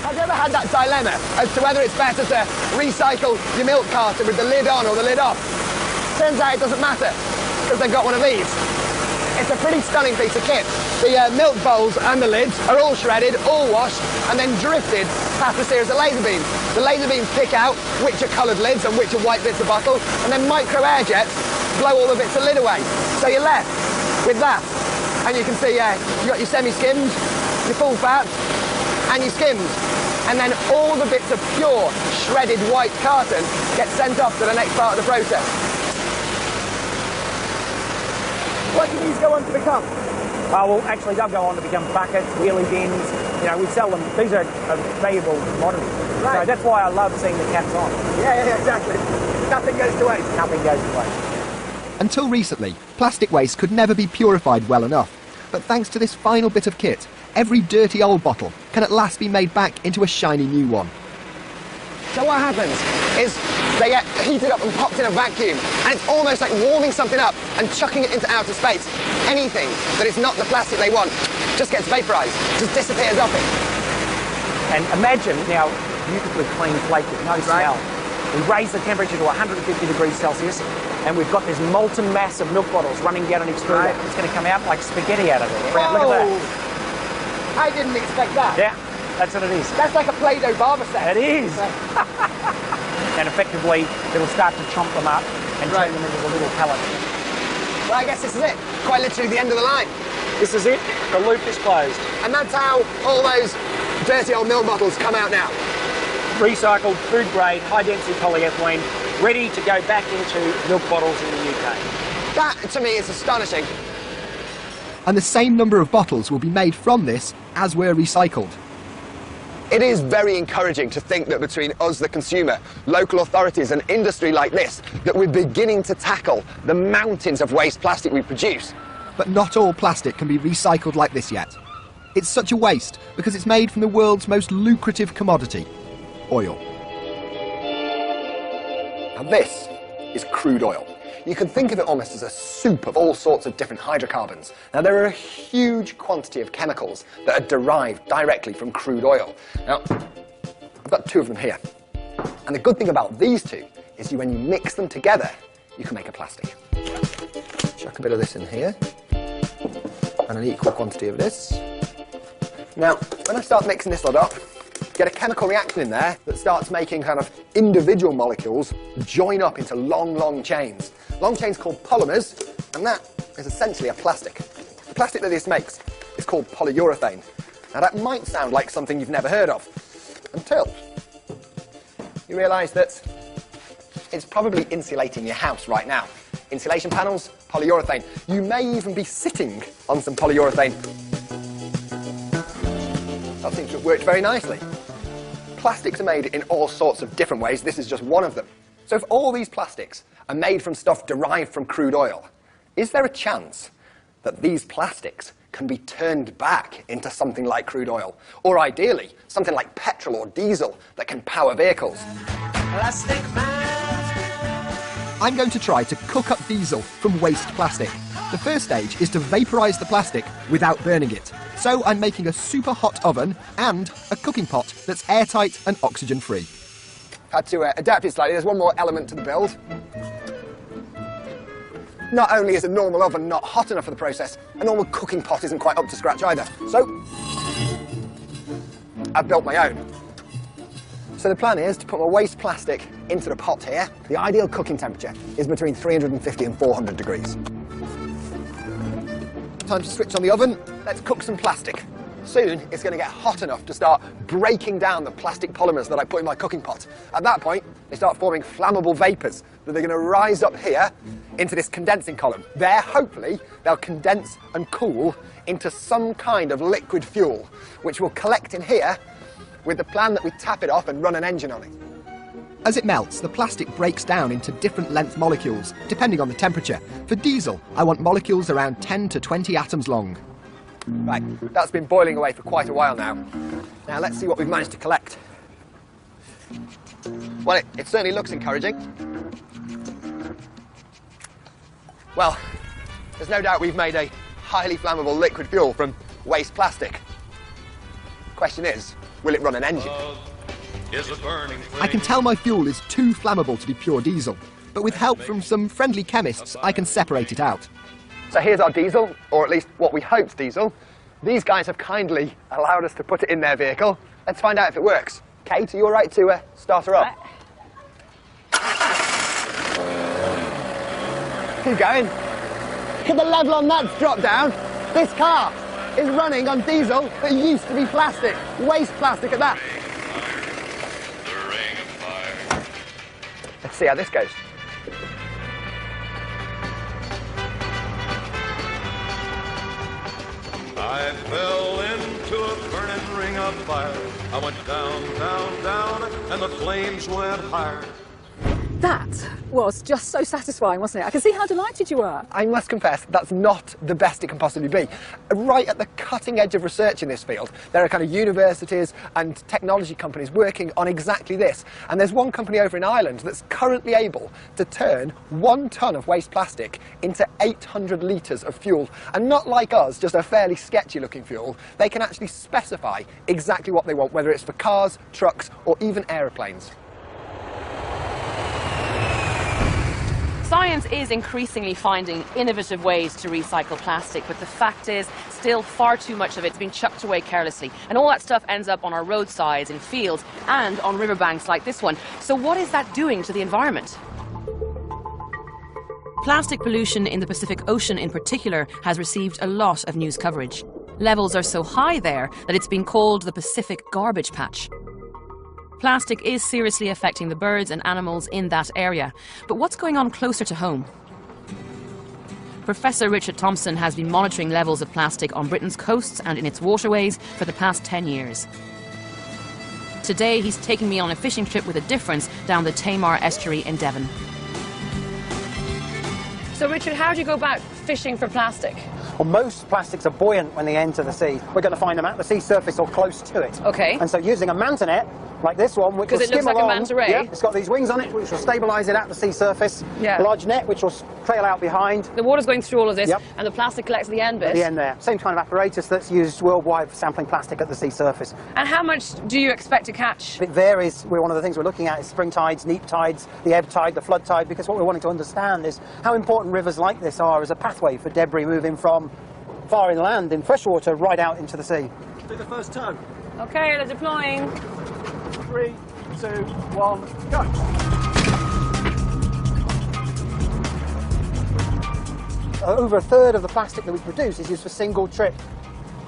Have you ever had that dilemma as to whether it's better to recycle your milk carton with the lid on or the lid off? Turns out it doesn't matter, because they've got one of these. It's a pretty stunning piece of kit. The milk bowls and the lids are all shredded, all washed, and then drifted past a series of laser beams. The laser beams pick out which are coloured lids and which are white bits of bottle, and then micro air jets blow all the bits of lid away. So you're left with that. And you can see, you've got your semi-skimmed, your full fat, and your skimmed. And then all the bits of pure, shredded white carton get sent off to the next part of the process. What do these go on to become? Well, actually, they'll go on to become buckets, wheelie bins. You know, we sell them. These are valuable commodities. Right. So that's why I love seeing the caps on. Yeah, exactly. Nothing goes to waste. Nothing goes to waste. Until recently, plastic waste could never be purified well enough. But thanks to this final bit of kit, every dirty old bottle can at last be made back into a shiny new one. So what happens is they get heated up and popped in a vacuum, and it's almost like warming something up and chucking it into outer space. Anything that is not the plastic they want just gets vaporised, just disappears off it. And imagine now beautifully clean flake with no smell. We raise the temperature to 150 degrees Celsius, and we've got this molten mass of milk bottles running down an extruder. Right. It's going to come out like spaghetti out of there. Look at that. I didn't expect that. Yeah, that's what it is. That's like a Play-Doh barber set. It is. And effectively, it'll start to chomp them up and turn them into a little pellet. Well, I guess this is it. Quite literally the end of the line. This is it. The loop is closed. And that's how all those dirty old milk bottles come out now. Recycled, food grade, high density polyethylene, ready to go back into milk bottles in the UK. That, to me, is astonishing. And the same number of bottles will be made from this as were recycled. It is very encouraging to think that between us, the consumer, local authorities and industry like this, that we're beginning to tackle the mountains of waste plastic we produce. But not all plastic can be recycled like this yet. It's such a waste because it's made from the world's most lucrative commodity, oil. Now this is crude oil. You can think of it almost as a soup of all sorts of different hydrocarbons. Now there are a huge quantity of chemicals that are derived directly from crude oil. Now, I've got two of them here. And the good thing about these two is when you mix them together, you can make a plastic. Chuck a bit of this in here, and an equal quantity of this. Now, when I start mixing this lot up, get a chemical reaction in there that starts making kind of individual molecules join up into long, long chains. Long chains called polymers, and that is essentially a plastic. The plastic that this makes is called polyurethane. Now that might sound like something you've never heard of, until you realise that it's probably insulating your house right now. Insulation panels, polyurethane. You may even be sitting on some polyurethane. That seems to have worked very nicely. Plastics are made in all sorts of different ways. This is just one of them. So if all these plastics are made from stuff derived from crude oil, is there a chance that these plastics can be turned back into something like crude oil? Or ideally, something like petrol or diesel that can power vehicles? Plastic Man. I'm going to try to cook up diesel from waste plastic. The first stage is to vaporise the plastic without burning it. So I'm making a super hot oven and a cooking pot that's airtight and oxygen-free. Had to adapt it slightly. There's one more element to the build. Not only is a normal oven not hot enough for the process, a normal cooking pot isn't quite up to scratch either. So I've built my own. So the plan is to put my waste plastic into the pot here. The ideal cooking temperature is between 350 and 400 degrees. Time to switch on the oven. Let's cook some plastic. Soon it's going to get hot enough to start breaking down the plastic polymers that I put in my cooking pot. At that point, they start forming flammable vapours that are going to rise up here into this condensing column. There, hopefully, they'll condense and cool into some kind of liquid fuel, which will collect in here with the plan that we tap it off and run an engine on it. As it melts, the plastic breaks down into different length molecules, depending on the temperature. For diesel, I want molecules around 10 to 20 atoms long. Right, that's been boiling away for quite a while now. Now let's see what we've managed to collect. Well, it certainly looks encouraging. Well, there's no doubt we've made a highly flammable liquid fuel from waste plastic. Question is, will it run an engine. I can tell my fuel is too flammable to be pure diesel, but with help from some friendly chemists, I can separate it out. So here's our diesel, or at least what we hoped diesel. These guys have kindly allowed us to put it in their vehicle. Let's find out if it works. Kate, are you all right to start her up? Keep going. Look at the level on that's dropped down. This car is running on diesel that used to be plastic. Waste plastic at that. Let's see how this goes. I fell into a burning ring of fire. I went down, down, down, and the flames went higher. That was just so satisfying, wasn't it? I can see how delighted you were. I must confess, that's not the best it can possibly be. Right at the cutting edge of research in this field, there are kind of universities and technology companies working on exactly this. And there's one company over in Ireland that's currently able to turn 1 tonne of waste plastic into 800 litres of fuel. And not like us, just a fairly sketchy looking fuel, they can actually specify exactly what they want, whether it's for cars, trucks, or even aeroplanes. Science is increasingly finding innovative ways to recycle plastic, but the fact is still far too much of it's been chucked away carelessly. And all that stuff ends up on our roadsides, in fields, and on riverbanks like this one. So what is that doing to the environment? Plastic pollution in the Pacific Ocean in particular has received a lot of news coverage. Levels are so high there that it's been called the Pacific Garbage Patch. Plastic is seriously affecting the birds and animals in that area. But what's going on closer to home? Professor Richard Thompson has been monitoring levels of plastic on Britain's coasts and in its waterways for the past 10 years. Today, he's taking me on a fishing trip with a difference down the Tamar estuary in Devon. So, Richard, how do you go about fishing for plastic? Well, most plastics are buoyant when they enter the sea. We're going to find them at the sea surface or close to it. Okay. And so using a manta net, like this one, which will Because it looks skim like along, a manta ray. Yeah, it's got these wings on it, which will stabilise it at the sea surface. Yeah. A large net, which will trail out behind. The water's going through all of this, Yep. and the plastic collects at the end bit. At the end there. Same kind of apparatus that's used worldwide for sampling plastic at the sea surface. And how much do you expect to catch? It varies. One of the things we're looking at is spring tides, neap tides, the ebb tide, the flood tide, because what we're wanting to understand is how important rivers like this are as a pathway for debris moving from far inland in freshwater right out into the sea. Do the first turn. Okay, they're deploying. 3, 2, 1, go. Over a third of the plastic that we produce is used for single trip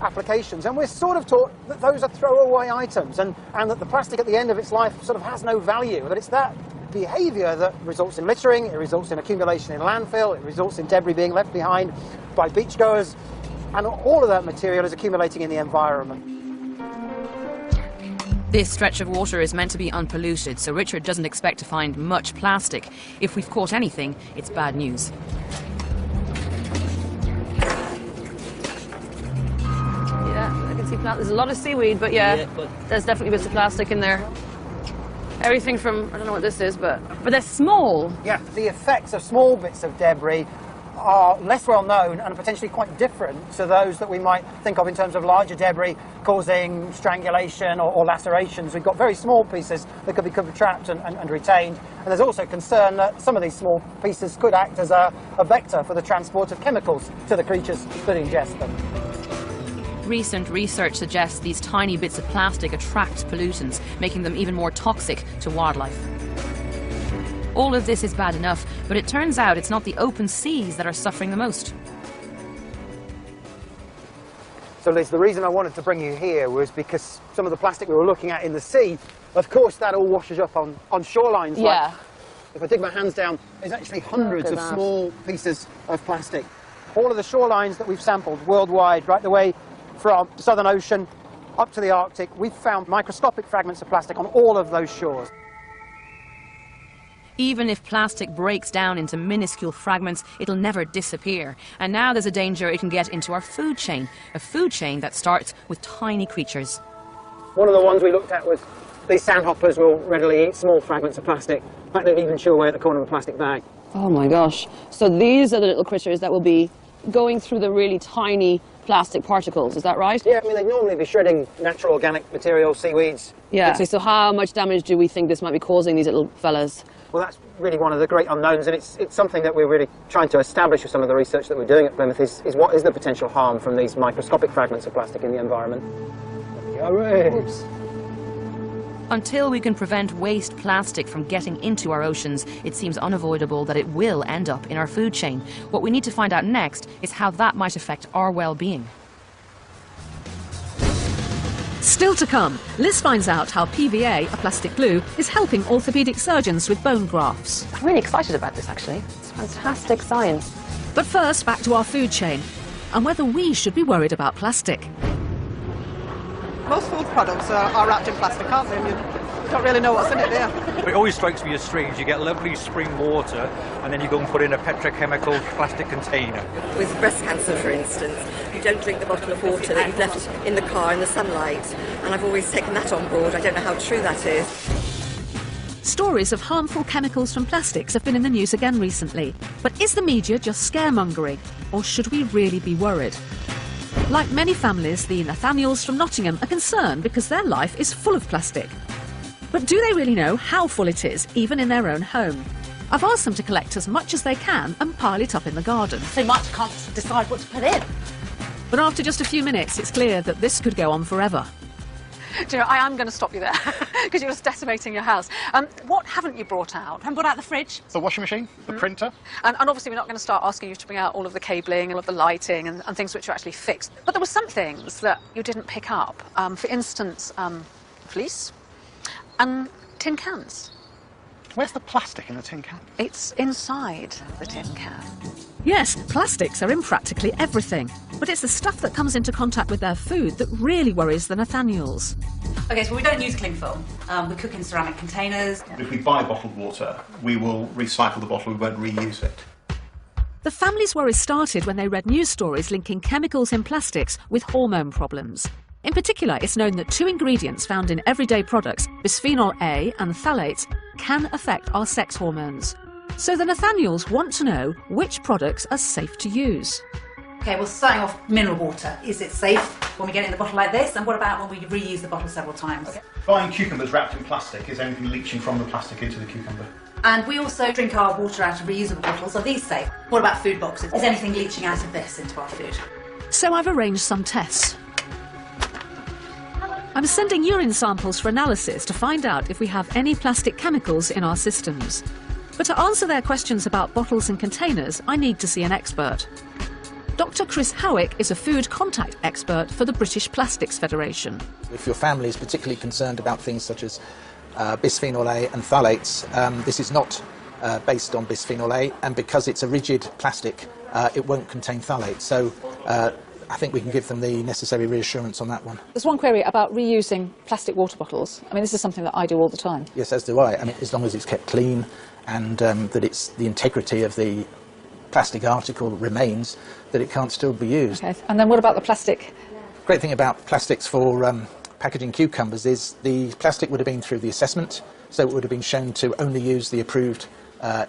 applications, and we're sort of taught that those are throwaway items and that the plastic at the end of its life sort of has no value, that it's that behaviour that results in littering, it results in accumulation in landfill, it results in debris being left behind by beachgoers, and all of that material is accumulating in the environment. This stretch of water is meant to be unpolluted, so Richard doesn't expect to find much plastic. If we've caught anything, it's bad news. Yeah, I can see there's a lot of seaweed, but yeah, there's definitely bits of plastic in there. Everything from, I don't know what this is, but they're small. Yeah, the effects of small bits of debris are less well known and are potentially quite different to those that we might think of in terms of larger debris causing strangulation or lacerations. We've got very small pieces that could become trapped and retained, and there's also concern that some of these small pieces could act as a vector for the transport of chemicals to the creatures that ingest them. Recent research suggests these tiny bits of plastic attract pollutants, making them even more toxic to wildlife. All of this is bad enough, but it turns out it's not the open seas that are suffering the most. So Liz, the reason I wanted to bring you here was because some of the plastic we were looking at in the sea, of course that all washes up on shorelines. Yeah. Like, if I dig my hands down, there's actually hundreds of small pieces of plastic. All of the shorelines that we've sampled worldwide, right the way from the Southern Ocean up to the Arctic, we've found microscopic fragments of plastic on all of those shores. Even if plastic breaks down into minuscule fragments, it'll never disappear. And now there's a danger it can get into our food chain, a food chain that starts with tiny creatures. One of the ones we looked at was these sandhoppers will readily eat small fragments of plastic. In fact, they'll even chew away at the corner of a plastic bag. Oh my gosh. So these are the little critters that will be going through the really tiny plastic particles, is that right? Yeah, I mean, they'd normally be shredding natural organic material, seaweeds. Yeah. So how much damage do we think this might be causing these little fellas? Well, that's really one of the great unknowns, and it's something that we're really trying to establish with some of the research that we're doing at Plymouth, is what is the potential harm from these microscopic fragments of plastic in the environment. Oops. Until we can prevent waste plastic from getting into our oceans, it seems unavoidable that it will end up in our food chain. What we need to find out next is how that might affect our well-being. Still to come, Liz finds out how PVA, a plastic glue, is helping orthopaedic surgeons with bone grafts. I'm really excited about this, actually. It's fantastic science. But first, back to our food chain, and whether we should be worried about plastic. Most food products are wrapped in plastic, aren't they? And you don't really know what's in it there. It always strikes me as strange. You get lovely spring water and then you go and put in a petrochemical plastic container. With breast cancer, for instance, you don't drink the bottle of water that you've left in the car in the sunlight. And I've always taken that on board. I don't know how true that is. Stories of harmful chemicals from plastics have been in the news again recently. But is the media just scaremongering? Or should we really be worried? Like many families, the Nathaniels from Nottingham are concerned because their life is full of plastic. But do they really know how full it is, even in their own home? I've asked them to collect as much as they can and pile it up in the garden. So much, can't decide what to put in. But after just a few minutes, it's clear that this could go on forever. Do you know, I am going to stop you there, because you're just decimating your house. What haven't you brought out? I haven't brought out the fridge. The washing machine, the printer. And obviously we're not going to start asking you to bring out all of the cabling and all of the lighting and things which are actually fixed. But there were some things that you didn't pick up. For instance, fleece and tin cans. Where's the plastic in the tin can? It's inside the tin can. Yes, plastics are in practically everything. But it's the stuff that comes into contact with their food that really worries the Nathaniels. OK, so we don't use cling film. We cook in ceramic containers. If we buy bottled water, we will recycle the bottle, we won't reuse it. The family's worries started when they read news stories linking chemicals in plastics with hormone problems. In particular, it's known that 2 ingredients found in everyday products, bisphenol A and phthalates, can affect our sex hormones. So the Nathaniels want to know which products are safe to use. OK, well, starting off, mineral water. Is it safe when we get it in the bottle like this? And what about when we reuse the bottle several times? Okay. Buying cucumbers wrapped in plastic, is anything leaching from the plastic into the cucumber? And we also drink our water out of reusable bottles. Are these safe? What about food boxes? Is anything leaching out of this into our food? So I've arranged some tests. I'm sending urine samples for analysis to find out if we have any plastic chemicals in our systems. But to answer their questions about bottles and containers, I need to see an expert. Dr. Chris Howick is a food contact expert for the British Plastics Federation. If your family is particularly concerned about things such as bisphenol A and phthalates, this is not based on bisphenol A, and because it's a rigid plastic, it won't contain phthalates. So I think we can give them the necessary reassurance on that one. There's one query about reusing plastic water bottles. I mean, this is something that I do all the time. Yes, as do I. I mean, as long as it's kept clean and that it's the integrity of the plastic article remains, that it can't still be used. Okay. And then what about the plastic? Great thing about plastics for packaging cucumbers is the plastic would have been through the assessment, so it would have been shown to only use the approved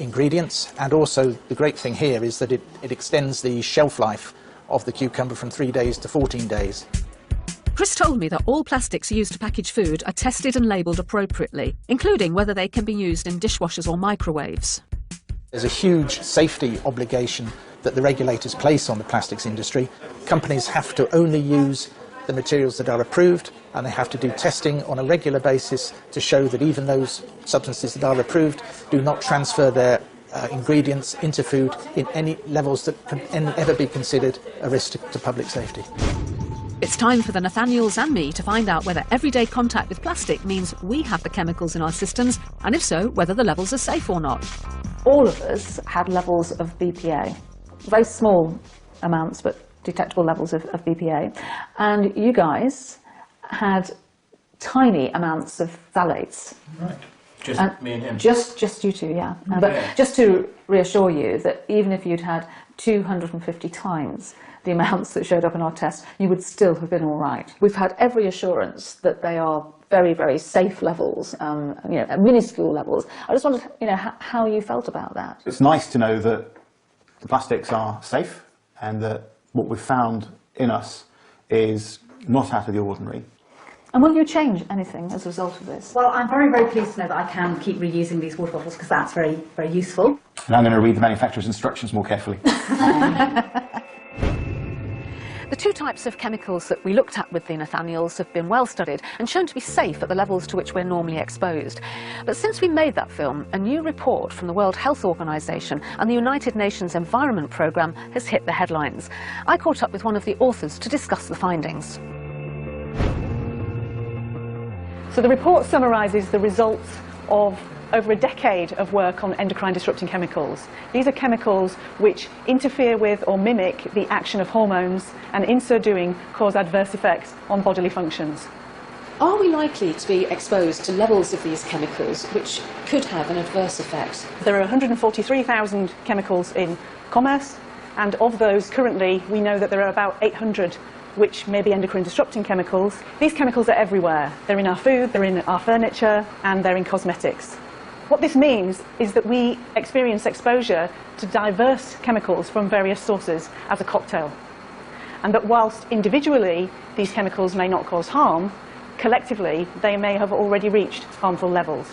ingredients, and also the great thing here is that it extends the shelf life of the cucumber from 3 days to 14 days. Chris told me that all plastics used to package food are tested and labelled appropriately, including whether they can be used in dishwashers or microwaves. There's a huge safety obligation that the regulators place on the plastics industry. Companies have to only use the materials that are approved, and they have to do testing on a regular basis to show that even those substances that are approved do not transfer their ingredients into food in any levels that can ever be considered a risk to public safety. It's time for the Nathaniels and me to find out whether everyday contact with plastic means we have the chemicals in our systems, and if so, whether the levels are safe or not. All of us had levels of BPA, very small amounts but detectable levels of BPA, and you guys had tiny amounts of phthalates. Right. Just me and him? Just you two, yeah. But just to reassure you that even if you'd had 250 times the amounts that showed up in our test, you would still have been all right. We've had every assurance that they are very, very safe levels, minuscule levels. I just wondered, how you felt about that. It's nice to know that the plastics are safe and that what we've found in us is not out of the ordinary. And will you change anything as a result of this? Well, I'm very, very pleased to know that I can keep reusing these water bottles because that's very, very useful. And I'm going to read the manufacturer's instructions more carefully. The two types of chemicals that we looked at with the Nathaniels have been well studied and shown to be safe at the levels to which we're normally exposed. But since we made that film, a new report from the World Health Organization and the United Nations Environment Programme has hit the headlines. I caught up with one of the authors to discuss the findings. So the report summarises the results of over a decade of work on endocrine disrupting chemicals. These are chemicals which interfere with or mimic the action of hormones and in so doing cause adverse effects on bodily functions. Are we likely to be exposed to levels of these chemicals which could have an adverse effect? There are 143,000 chemicals in commerce, and of those currently we know that there are about 800 which may be endocrine disrupting chemicals. These chemicals are everywhere. They're in our food, they're in our furniture, and they're in cosmetics. What this means is that we experience exposure to diverse chemicals from various sources as a cocktail. And that whilst individually these chemicals may not cause harm, collectively they may have already reached harmful levels.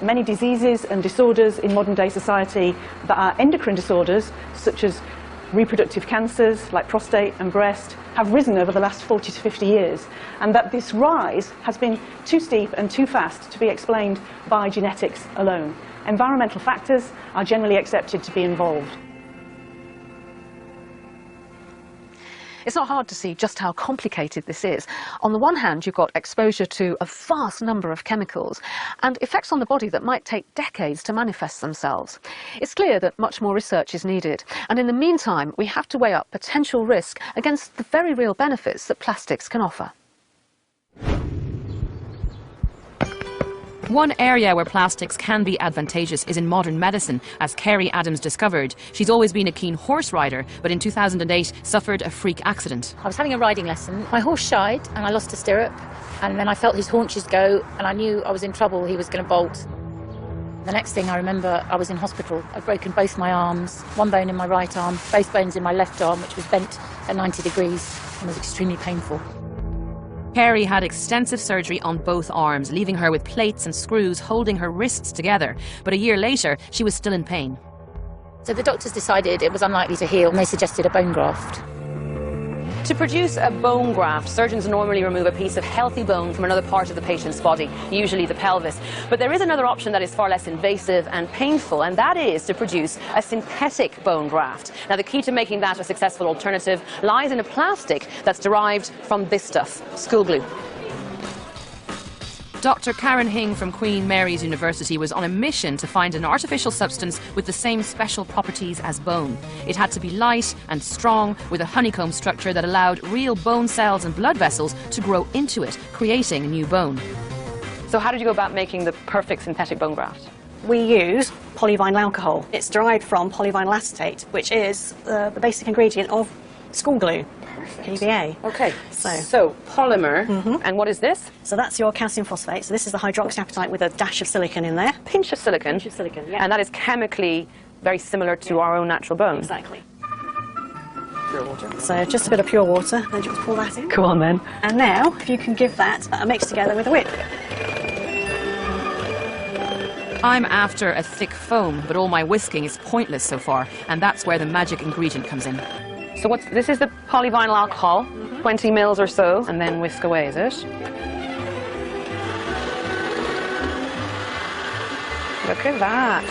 Many diseases and disorders in modern day society that are endocrine disorders, such as reproductive cancers like prostate and breast, have risen over the last 40 to 50 years, and that this rise has been too steep and too fast to be explained by genetics alone. Environmental factors are generally accepted to be involved. It's not hard to see just how complicated this is. On the one hand, you've got exposure to a vast number of chemicals and effects on the body that might take decades to manifest themselves. It's clear that much more research is needed, and in the meantime, we have to weigh up potential risk against the very real benefits that plastics can offer. One area where plastics can be advantageous is in modern medicine, as Kerry Adams discovered. She's always been a keen horse rider, but in 2008 suffered a freak accident. I was having a riding lesson. My horse shied and I lost a stirrup, and then I felt his haunches go and I knew I was in trouble, he was going to bolt. The next thing I remember, I was in hospital. I'd broken both my arms, one bone in my right arm, both bones in my left arm, which was bent at 90 degrees and was extremely painful. Kerry had extensive surgery on both arms, leaving her with plates and screws holding her wrists together. But a year later, she was still in pain. So the doctors decided it was unlikely to heal and they suggested a bone graft. To produce a bone graft, surgeons normally remove a piece of healthy bone from another part of the patient's body, usually the pelvis. But there is another option that is far less invasive and painful, and that is to produce a synthetic bone graft. Now, the key to making that a successful alternative lies in a plastic that's derived from this stuff, school glue. Dr. Karen Hing from Queen Mary's University was on a mission to find an artificial substance with the same special properties as bone. It had to be light and strong, with a honeycomb structure that allowed real bone cells and blood vessels to grow into it, creating new bone. So how did you go about making the perfect synthetic bone graft? We use polyvinyl alcohol. It's derived from polyvinyl acetate, which is the basic ingredient of school glue. PVA. Okay, so polymer, and what is this? So that's your calcium phosphate. So this is the hydroxyapatite with a dash of silicon in there. Pinch of silicon. Pinch of silicon, yeah. And that is chemically very similar to our own natural bone. Exactly. Pure water. So just a bit of pure water, then just pour that in. Go on then. And now, if you can give that a mix together with a whip. I'm after a thick foam, but all my whisking is pointless so far, and that's where the magic ingredient comes in. So this is the polyvinyl alcohol, 20 mils or so, and then whisk away, is it? Look at that.